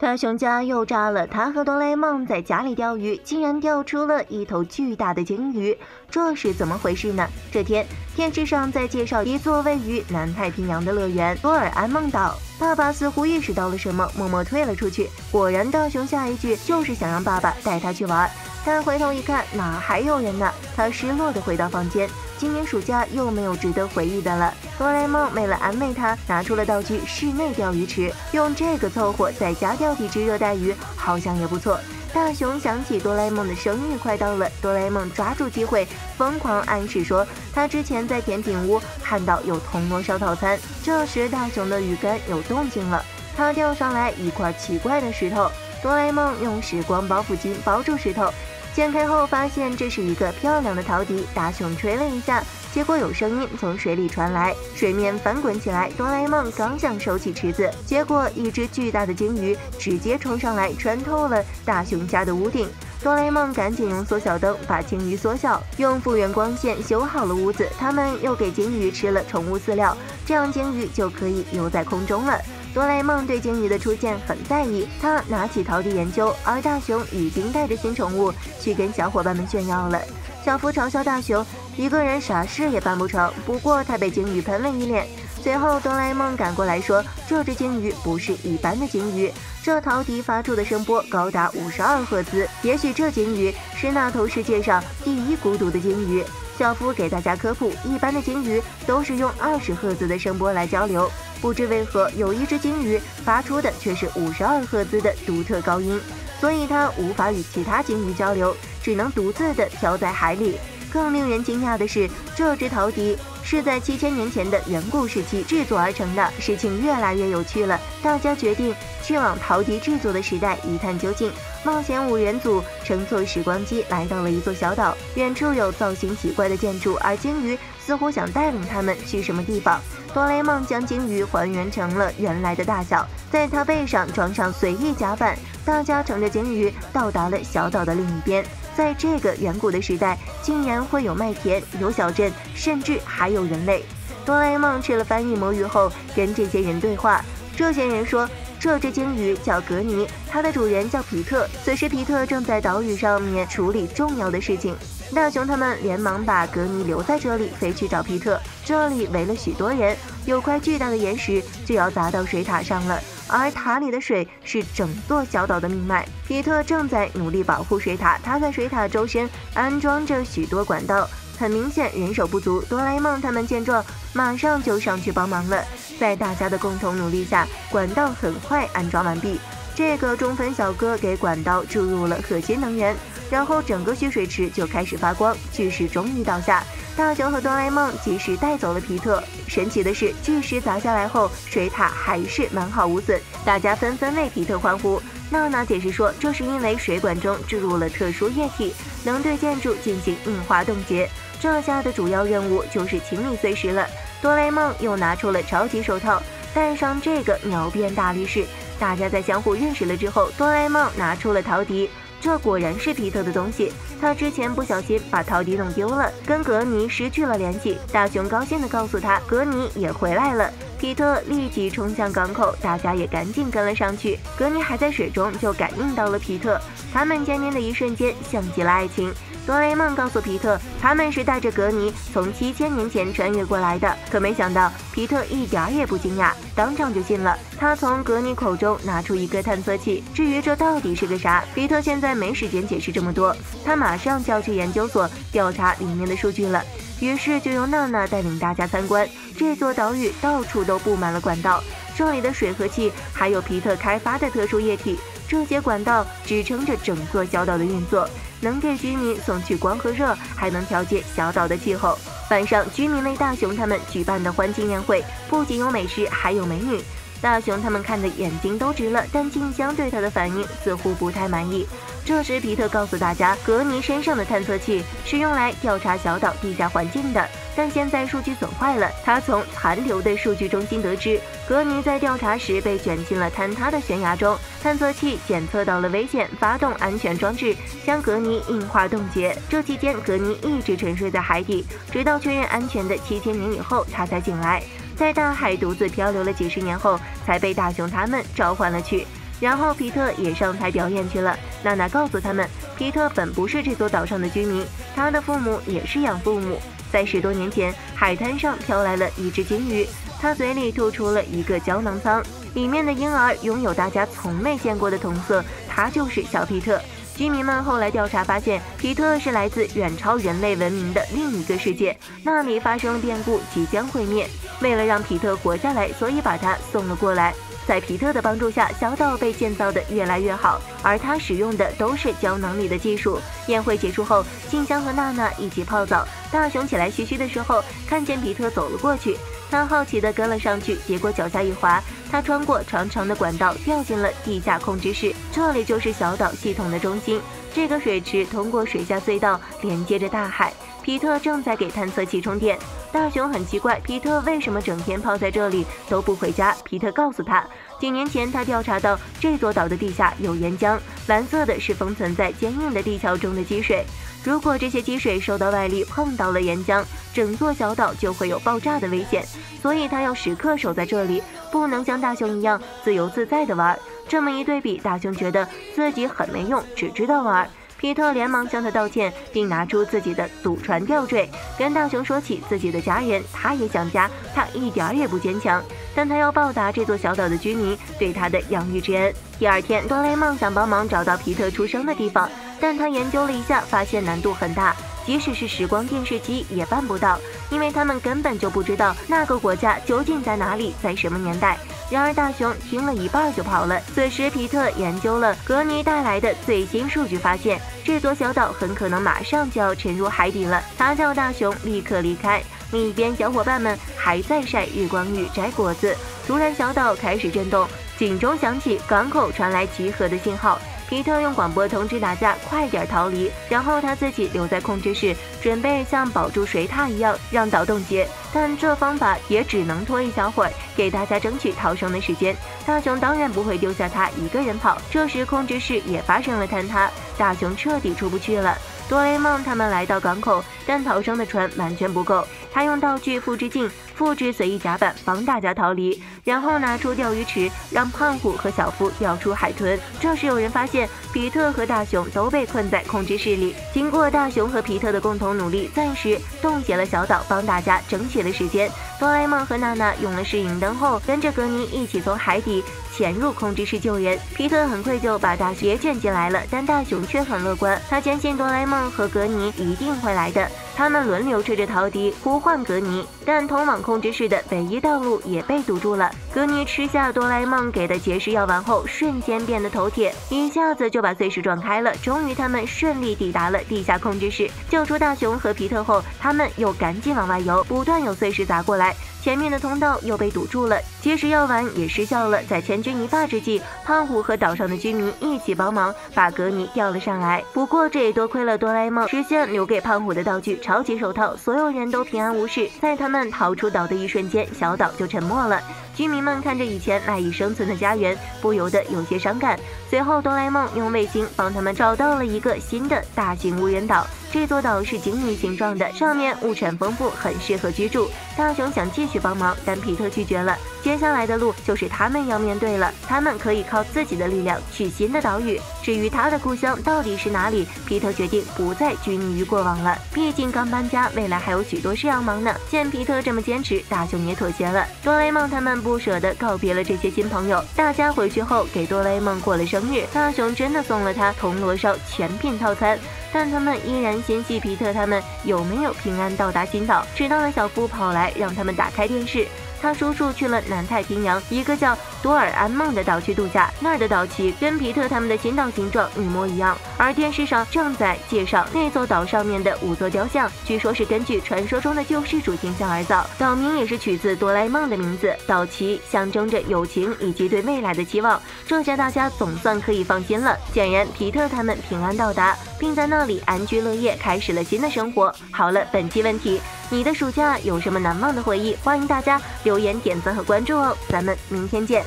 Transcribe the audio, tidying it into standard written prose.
大雄家又炸了，他和哆啦 A 梦在家里钓鱼，竟然钓出了一头巨大的鲸鱼，这是怎么回事呢？这天，电视上在介绍一座位于南太平洋的乐园——多尔安梦岛。爸爸似乎意识到了什么，默默退了出去。果然，大雄下一句就是想让爸爸带他去玩。但回头一看，哪还有人呢？他失落地回到房间。今年暑假又没有值得回忆的了。哆啦 A 梦为了安慰他，拿出了道具室内钓鱼池，用这个凑合在家钓几只热带鱼，好像也不错。大雄想起哆啦 A 梦的生日快到了，哆啦 A 梦抓住机会，疯狂暗示说他之前在甜品屋看到有铜锣烧套餐。这时大雄的鱼竿有动静了，他钓上来一块奇怪的石头。哆啦 A 梦用时光包袱巾包住石头，掀开后发现这是一个漂亮的陶笛，大雄吹了一下，结果有声音从水里传来，水面翻滚起来。哆啦 A 梦刚想收起池子，结果一只巨大的鲸鱼直接冲上来，穿透了大雄家的屋顶。哆啦 A 梦赶紧用缩小灯把鲸鱼缩小，用复原光线修好了屋子。他们又给鲸鱼吃了宠物饲料，这样鲸鱼就可以游在空中了。哆啦 A 梦对鲸鱼的出现很在意，他拿起陶笛研究，而大雄已经带着新宠物去跟小伙伴们炫耀了。小夫嘲笑大雄一个人啥事也办不成，不过他被鲸鱼喷了一脸。随后哆啦 A 梦赶过来说，这只鲸鱼不是一般的鲸鱼，这陶笛发出的声波高达52赫兹，也许这鲸鱼是那头世界上第一孤独的鲸鱼。小夫给大家科普，一般的鲸鱼都是用20赫兹的声波来交流，不知为何有一只鲸鱼发出的却是52赫兹的独特高音，所以它无法与其他鲸鱼交流，只能独自的飘在海里。更令人惊讶的是，这只陶笛是在7000年前的远古时期制作而成的。事情越来越有趣了，大家决定去往陶笛制作的时代一探究竟。冒险5人组乘坐时光机来到了一座小岛，远处有造型奇怪的建筑，而鲸鱼似乎想带领他们去什么地方。哆啦 A 梦将鲸鱼还原成了原来的大小，在它背上装上随意甲板，大家乘着鲸鱼到达了小岛的另一边。在这个远古的时代，竟然会有麦田，有小镇，甚至还有人类。哆啦 A 梦吃了翻译魔芋后，跟这些人对话。这些人说，这只鲸鱼叫格尼，它的主人叫皮特。此时皮特正在岛屿上面处理重要的事情。大雄他们连忙把格尼留在这里，飞去找皮特。这里围了许多人，有块巨大的岩石就要砸到水塔上了，而塔里的水是整座小岛的命脉。皮特正在努力保护水塔，他在水塔周身安装着许多管道，很明显人手不足。哆啦 A 梦他们见状，马上就上去帮忙了。在大家的共同努力下，管道很快安装完毕。这个中分小哥给管道注入了核心能源，然后整个蓄水池就开始发光，巨石终于倒下。大雄和哆啦 A 梦及时带走了皮特。神奇的是，巨石砸下来后，水塔还是完好无损，大家纷纷为皮特欢呼。娜娜解释说，这是因为水管中注入了特殊液体，能对建筑进行硬化冻结。这下的主要任务就是清理碎石了。哆啦 A 梦又拿出了超级手套，戴上这个秒变大力士。大家在相互认识了之后，哆啦 A 梦拿出了陶笛，这果然是皮特的东西。他之前不小心把陶笛弄丢了，跟格尼失去了联系。大雄高兴地告诉他，格尼也回来了。皮特立即冲向港口，大家也赶紧跟了上去。格尼还在水中就感应到了皮特，他们见面的一瞬间像极了爱情。哆啦 A 梦告诉皮特，他们是带着格尼从7000年前穿越过来的，可没想到皮特一点也不惊讶，当场就信了。他从格尼口中拿出一个探测器，至于这到底是个啥，皮特现在没时间解释这么多，他马上就要去研究所调查里面的数据了。于是就由娜娜带领大家参观。这座岛屿到处都布满了管道，这里的水和气还有皮特开发的特殊液体，这些管道支撑着整座小岛的运作，能给居民送去光和热，还能调节小岛的气候。晚上，居民为大雄他们举办的欢庆宴会，不仅有美食，还有美女。大雄他们看的眼睛都直了，但静香对他的反应似乎不太满意。这时皮特告诉大家，格尼身上的探测器是用来调查小岛地下环境的，但现在数据损坏了。他从残留的数据中心得知，格尼在调查时被卷进了坍塌的悬崖中，探测器检测到了危险，发动安全装置将格尼硬化冻结。这期间格尼一直沉睡在海底，直到确认安全的7000年以后他才醒来，在大海独自漂流了几十年后才被大雄他们召唤了去。然后皮特也上台表演去了。娜娜告诉他们，皮特本不是这座岛上的居民，他的父母也是养父母。在10多年前，海滩上飘来了一只金鱼，它嘴里吐出了一个胶囊舱，里面的婴儿拥有大家从没见过的瞳色，他就是小皮特。居民们后来调查发现，皮特是来自远超人类文明的另一个世界，那里发生了变故，即将毁灭。为了让皮特活下来，所以把他送了过来。在皮特的帮助下，小岛被建造得越来越好，而他使用的都是胶囊里的技术。宴会结束后，静香和娜娜一起泡澡，大雄起来嘘嘘的时候，看见皮特走了过去，他好奇地跟了上去，结果脚下一滑，他穿过长长的管道，掉进了地下控制室。这里就是小岛系统的中心，这个水池通过水下隧道连接着大海。皮特正在给探测器充电。大雄很奇怪，皮特为什么整天泡在这里都不回家。皮特告诉他，几年前他调查到这座岛的地下有岩浆，蓝色的是封存在坚硬的地壳中的积水。如果这些积水受到外力碰到了岩浆，整座小岛就会有爆炸的危险，所以他要时刻守在这里，不能像大雄一样自由自在的玩。这么一对比，大雄觉得自己很没用，只知道玩。皮特连忙向他道歉，并拿出自己的祖传吊坠，跟大雄说起自己的家人，他也想家，他一点也不坚强，但他要报答这座小岛的居民对他的养育之恩。第二天，哆啦 A 梦想帮忙找到皮特出生的地方，但他研究了一下，发现难度很大，即使是时光电视机也办不到，因为他们根本就不知道那个国家究竟在哪里，在什么年代。然而大雄听了一半就跑了。此时皮特研究了格尼带来的最新数据，发现这座小岛很可能马上就要沉入海底了。他叫大雄立刻离开。另一边，小伙伴们还在晒日光浴、摘果子。突然，小岛开始震动，警钟响起，港口传来集合的信号。皮特用广播通知大家快点逃离，然后他自己留在控制室，准备像保住水獭一样让岛冻结。但这方法也只能拖一小会儿，给大家争取逃生的时间。大雄当然不会丢下他一个人跑。这时控制室也发生了坍塌，大雄彻底出不去了。哆啦 A 梦他们来到港口，但逃生的船完全不够。他用道具复制镜复制随意甲板帮大家逃离，然后拿出钓鱼池，让胖虎和小夫钓出海豚。这时有人发现皮特和大雄都被困在控制室里。经过大雄和皮特的共同努力，暂时冻结了小岛，帮大家争取了时间。哆啦 A 梦和娜娜用了试引灯后，跟着格尼一起从海底潜入控制室救人。皮特很愧疚，把大雄也卷进来了，但大雄却很乐观，他坚信哆啦 A 梦和格尼一定会来的。他们轮流吹着陶笛呼唤格尼，但通往控制室的唯一道路也被堵住了。格尼吃下哆啦 A 梦给的结石药丸后，瞬间变得头铁，一下子就把碎石撞开了。终于，他们顺利抵达了地下控制室。救出大雄和皮特后，他们又赶紧往外游，不断有碎石砸过来。前面的通道又被堵住了，结石药丸也失效了。在千钧一发之际，胖虎和岛上的居民一起帮忙，把格尼吊了上来。不过这也多亏了哆啦 A 梦实现留给胖虎的道具超级手套，所有人都平安无事。在他们逃出岛的一瞬间，小岛就沉没了。居民们看着以前赖以生存的家园，不由得有些伤感。随后，哆啦 A 梦用卫星帮他们找到了一个新的大型无人岛。这座岛是鲸鱼形状的，上面物产丰富，很适合居住。大雄想继续帮忙，但皮特拒绝了。接下来的路就是他们要面对了，他们可以靠自己的力量去新的岛屿。至于他的故乡到底是哪里，皮特决定不再拘泥于过往了，毕竟刚搬家，未来还有许多事要忙呢。见皮特这么坚持，大雄也妥协了。哆啦 A 梦他们不舍得告别了这些新朋友，大家回去后给哆啦 A 梦过了生日，大雄真的送了他铜锣烧全品套餐。但他们依然心系皮特他们有没有平安到达新岛。迟到的小夫跑来让他们打开电视，他叔叔去了南太平洋一个叫多尔安梦的岛去度假，那儿的岛旗跟皮特他们的新岛形状一模一样。而电视上正在介绍那座岛上面的5座雕像，据说是根据传说中的救世主形象而造，岛名也是取自哆啦 A 梦的名字。岛旗象征着友情以及对未来的期望，这下大家总算可以放心了。显然皮特他们平安到达，并在那里安居乐业，开始了新的生活。好了，本期问题，你的暑假有什么难忘的回忆？欢迎大家留言、点赞和关注哦，咱们明天见。